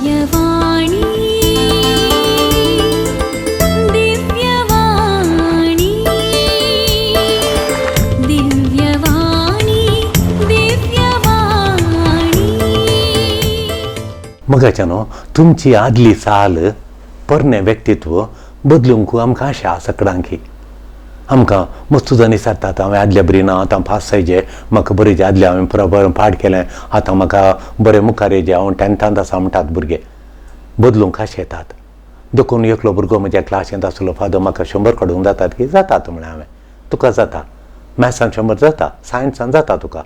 दिव्यवाणी दिव्यवाणी दिव्यवाणी दिव्यवाणी मगाच्यानो तुमची आदली साल परने व्यक्तित्व बदलूंक आमकां आशा सगळ्यांकी आमकां मस्त जणी सारतात हांवें आदल्या बरी ना आतां पास जायचे म्हाका बरें जे आदले हांवें बरें पाठ केलें आतां म्हाका बरें मुखार येजे हांव 10th आसा म्हणटात भुरगे बदलूंक आशा येतात देखून एकलो भुरगो म्हज्या क्लासींत आसलो फादर म्हाका 100 काडूंक जातात की जातात म्हळें हांवें तुका जाता मॅथ्सान 100 जाता सायन्सान जाता तुका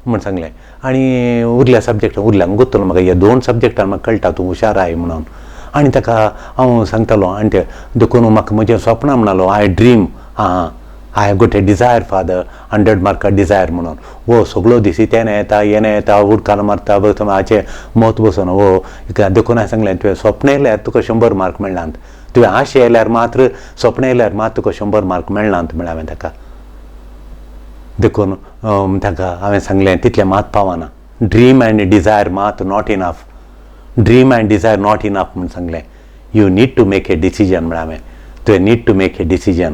म्हण सांगलें आनी उरल्या सब्जेक्टान उरल्यांक गुंतलो म्हाका ह्या 2 सब्जेक्टान म्हाका कळटा तूं हुशार आहाय म्हणून आनी ताका हांव सांगतालो आनी ते देखून म्हाका म्हजें स्वप्न म्हणलो आय ड्रीम आय गोट ए डिझायर फादर 100 मार्कां डिझायर म्हणून वो सगळो दीस येता येता उडकान मारता हाचे मत बसून वो देखून हांवें सांगलें तुवें स्वप्न येयल्यार तुका 100 मार्क मेळनात तुवें आशे येयल्यार मात्र स्वप्न येयल्यार मात तुका 100 मार्क मेळनात म्हळें हांवें ताका देखून ताका हांवें सांगलें तितलें मात पावना ड्रीम एंड डिझायर मात not enough dream and desire not enough म्हूण सांगलें you need to make a decision म्हळें हांवें तुवें need to make a decision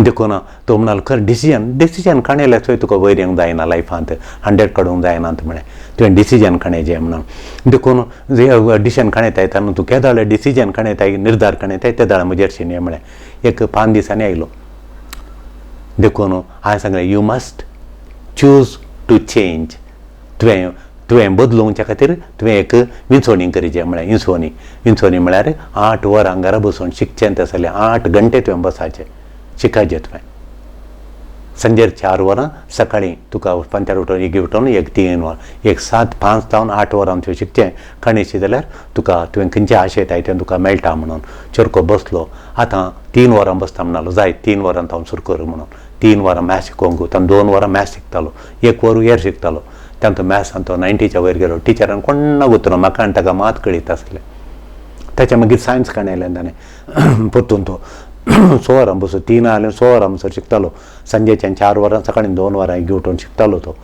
देखून तो म्हणलो खर डिसिजन काणयल्यार थंय तुका वयर येवंक जायना लायफांत 100 काडूंक जायनात म्हळें तुवें डिसिजन काणयचें म्हणून देखून डिसिजन काणयताय तेन्ना तूं केदाळ डिसिजन काणयताय निर्धार काणयताय त्या दाळ म्हजेर शिने म्हळें एक 5 दिसांनी आयलो देखून हांवें सांगलें you must choose to change तुवें बदलूंकच्या खातीर तुवें एक विंचोणी करचें म्हळें विंचोणी म्हळ्यार 8 वरां घरा बसून शिकचें तें जाल्यार 8 घंटे तुवें बसाचें शिकायचें तुवें संजेर 4 वरां सकाळीं तुका पंचार उठोवन एक 3 वरां एक 7 5 जावन 8 वरां तुवें शिकचें काणयची जाल्यार तुवें खंयचें आशे येताय तें तुका मेळटा म्हणून चरको बसलो आतां 3 वरां बसता म्हणलो जाय 3 वरां हांव सुरू कर म्हणून 3 वरां मॅथ्स शिकोवंक ताणें 2 वरां मॅथ्स शिकतालो 1 वर हेर शिकतालो तेन्ना तो मॅथ्सान तो 90च्या वयर गेलो टिचरान कोण्णा गुंतलो म्हाका आनी ताका मात कळीत आसलें ताच्या मागीर सायन्स काणयलें ताणें परतून तो 6 वरां बसून 3 जाल्यार 6 वरां बसून शिकतालो संजेच्यान 4 वरां सकाळीं 2 वरां उठोवन शिकतालो तो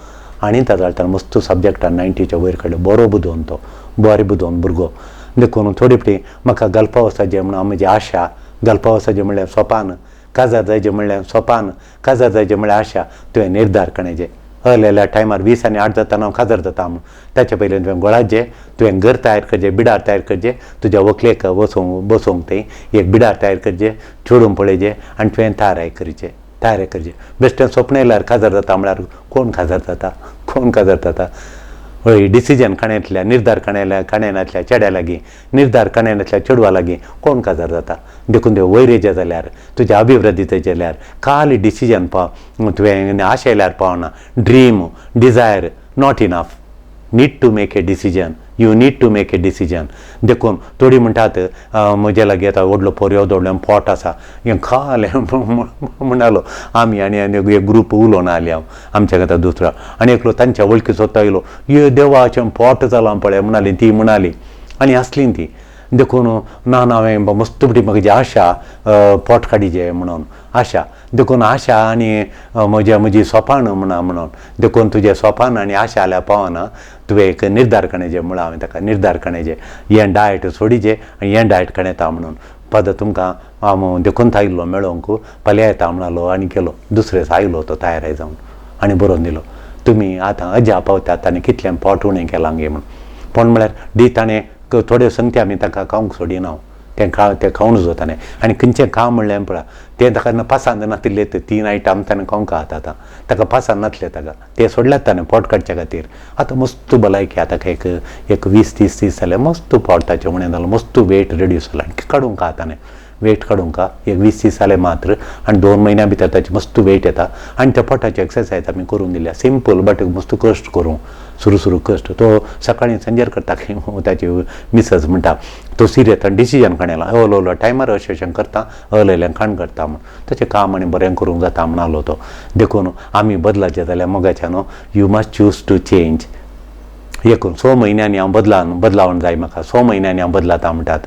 आनी ताका ताणें मस्त सब्जेक्टान 90च्या वयर काडलो बरो बुदोवन तो बरें बुदोवन भुरगो देखून थोडी फावटी म्हाका घालपा वचपाचें म्हणून म्हजी आशा घालपा वचपाचें म्हणल्यार सोपान काजार जायचें म्हणल्यार सोपान काजार जायचें म्हणल्यार आशा तुवें निर्धार काणयचें हरलेल्या टायमार 20 आनी 8 जाताना हांव काजार जाता म्हूण ताचे पयलीं तुवें गोळाचें तुवें घर तयार करचें बिडार तयार करचें तुज्या व्हंकलेक बसोवंक थंय एक बिडार तयार करचें चोडून पळयचें आनी तुवें तयारी करचें बेश्टें स्वप्न येयल्यार काजार जाता म्हळ्यार कोण काजार जाता हय डिसिजन काणयतल्या निर्धार काणयनातल्या चेड्या लागीं निर्धार काणयनातल्या चेडवा लागीं कोण काजार जाता देखून तुवें वयर येचें जाल्यार तुज्या अभिवृद्धी जाल्यार खाली डिसिजन तुवें आशा येयल्यार पावना dream desire not enough need to make a decision you need to make a decision देखून थोडी म्हणटात म्हजे लागीं आतां व्हडलो पर्यो दवरलो पोट आसा हें खालें म्हणटालो आमी आनी एक ग्रूप उलोवन आयले हांव आमच्या खातीर दुसरो आनी एकलो तांच्या वळखी सोदता येयलो ये देवाचें पोट जालां पळय म्हणली ती म्हणली आनी आसली ती देखून ना हांवें मस्त बरी म्हजी आशा पोट काडीचें म्हणून आशा देखून आशा आनी म्हजी सोपान म्हणून देखून तुजें सोपान आनी आशा जाल्यार पावना तुवें एक निर्धार काणयचें म्हणून हांवें ताका निर्धार काणयचें हें डायट सोडिचें आनी हें डायट काणयता म्हणून पद तुमकां हांव देखून थायिल्लो मेळोवंक फाल्यां येता म्हणलो आनी गेलो दुसरे दीस आयलो तो तयार जावन आनी बरोवन दिलो तुमी आतां अजा पावतात आनी कितलें पोट उणें केलां गे म्हणून पण म्हळ्यार दी ताणें थोड्यो संगती आमी ताका खावंक सोडिना तें खावनूच वतालें आनी खंयचें खाव म्हणलें पळय तें ताका पासांत नासले 3 आयटम ताणें खावंक आतां ताका पासांत नासले ताका ते सोडल्यात ताणें पोट काडच्या खातीर आतां मस्त भलायकी आतां एक 20-30 दीस जाले मस्त पोट ताचें उणें जालें मस्त वेट रिड्यूस जालां आनी काडूंक ताणें वेट काडूंक एक 20 दीस जाले मात्र आनी 2 म्हयन्या भितर ताची मस्त वेट येता आनी त्या पोटाची एक्सरसायज आमी करून दिल्या सिंपल बट मस्त कश्ट करूं सुरू कश्ट तो सकाळीं संजेर करता ताची मिसस म्हणटा तो सिरियस डिसिजन काणयला हलो टायमार अशें करता हलयलें खाण करता म्हूण ताचें काम आनी बरें करूंक जाता म्हणलो तो देखून आमी बदलाचें जाल्यार मोगाचें न्हू you must choose to change एकूण 6 म्हयन्यांनी हांव बदलावण जाय म्हाका 6 म्हयन्यांनी हांव बदलाता म्हणटात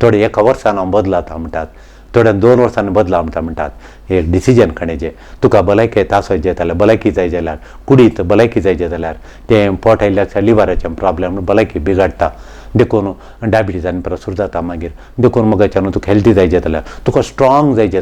थोडे 1 वर्सान हांव बदलाता म्हणटात थोड्या 2 वर्सांनी बदला म्हणटात एक डिसिजन काणयचें तुका भलायकी तासोवचें जाल्यार भलायकी जाय जाल्यार कुडींत भलायकी जायचें जाल्यार तें पोट आयिल्ल्या लिव्हराचें प्रॉब्लेम भलायकी बिगाडटा देखून डायबिटीजान प्रसूर जाता मागीर देखून मोगाच्यान तुका हेल्दी जायचें जाल्यार तुका स्ट्रॉंग जायचें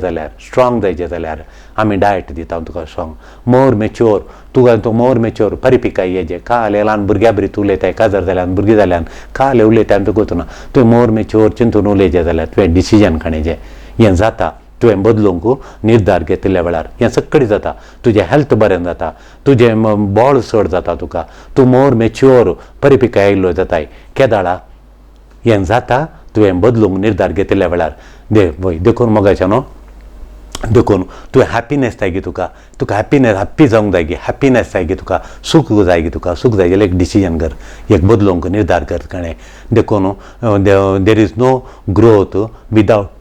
जाल्यार आमी डायट दिता तुका स्ट्रॉंग मोर मेच्युअर तूं मोर मेच्युअर परिपिकाय हेजे काले ल्हान भुरग्या बरी तूं उलयताय काजर जाल्यान भुरगीं जाल्यान काले उलयताय आमी तुका वचना तुवें मोर मेच्युअर चिंतून उलयचें जाल्यार तुवें डिसिजन खाणेचें हें जाता तुवें बदलूंक निर्धार घेतिल्ल्या वेळार हें सगळें जाता तुजें हेल्थ बरें जाता तुजें बॉल चड जाता तुका तूं मोर मेच्युअर परिपिकाय आयिल्लो जाताय केदाळा हें जाता तुवें बदलूंक निर्धार घेतिल्ल्या वेळार देखून मोगाच्यान देखून तुवें हॅपिनेस जाय गी तुका हॅप्पी जावंक जाय गी हॅपिनेस जाय गी तुका सूख जाय जाल्यार एक डिसिजन कर एक बदलूंक निर्धार कर कळ्ळें देखून there is no growth without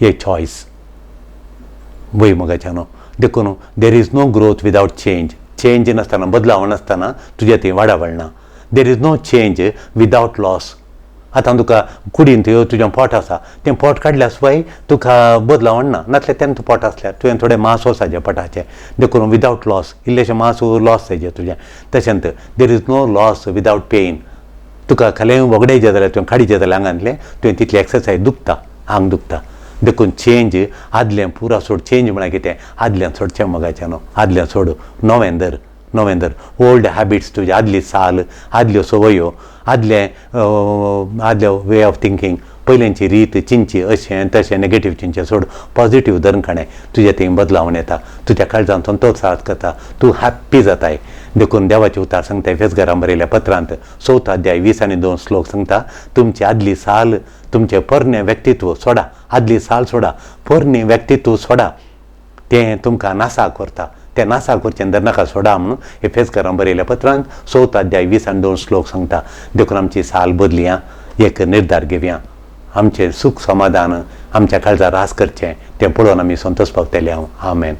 a choice वय मोगाच्यान देखून there is no growth without change नासतना बदलाव नासतना तुजें थंय वाडावळ ना there is no change without loss आतां तुका कुडीन तुजें पोट आसा तें पोट काडल्या शिवाय तुका बदलावण ना नासल्यार तेन्ना तूं पोट आसल्यार तुवें थोडें मांस वचाचें पोटाचें देखून विदाउट लॉस इल्लेशें मांस लॉस जायचें तुजें तशेंच there is no loss without pain तुका खालें वगडायचें जाल्यार तुवें काडीचें जाल्यार आंगांतलें तुवें तितली एक्सरसायज दुखता आंग दुखता देखून चेंज आदलें पुरा सोड चेंज म्हळ्यार कितें आदलें सोडचें मोगाच्यान आदलें सोड नवें धर ओल्ड हॅबिट्स तुजे आदली साल आदल्यो संवयो आदले वे ऑफ थिंकींग पयलींची रीत चिंची अशें तशें नेगेटीव चिंचे सोड पॉझिटीव धरून खाणें तुजें थंय बदलावण येता तुज्या काळजांतून तो साथ करता तूं हॅप्पी जाताय देखून देवाचे उतार सांगता फेसगारां बरयल्या पत्रांत 4 अध्याय 20 आनी 2 श्लोक सांगता तुमची आदली साल तुमचें पोरणें व्यक्तित्व सोडा आदली साल सोडा पोरणें व्यक्तित्व सोडा तें तुमकां नासा करता तें नासा करचें धर नाका सोडा म्हणून हे फेसगारां बरयल्या पत्रांत 4 अध्याय 20 आनी 2 श्लोक सांगता देखून आमची साल बदलया एक निर्धार घेवया आमचें सुख समाधान आमच्या काळजार रास करचें तें पळोवन आमी संतोश पावतले हांव आमेन.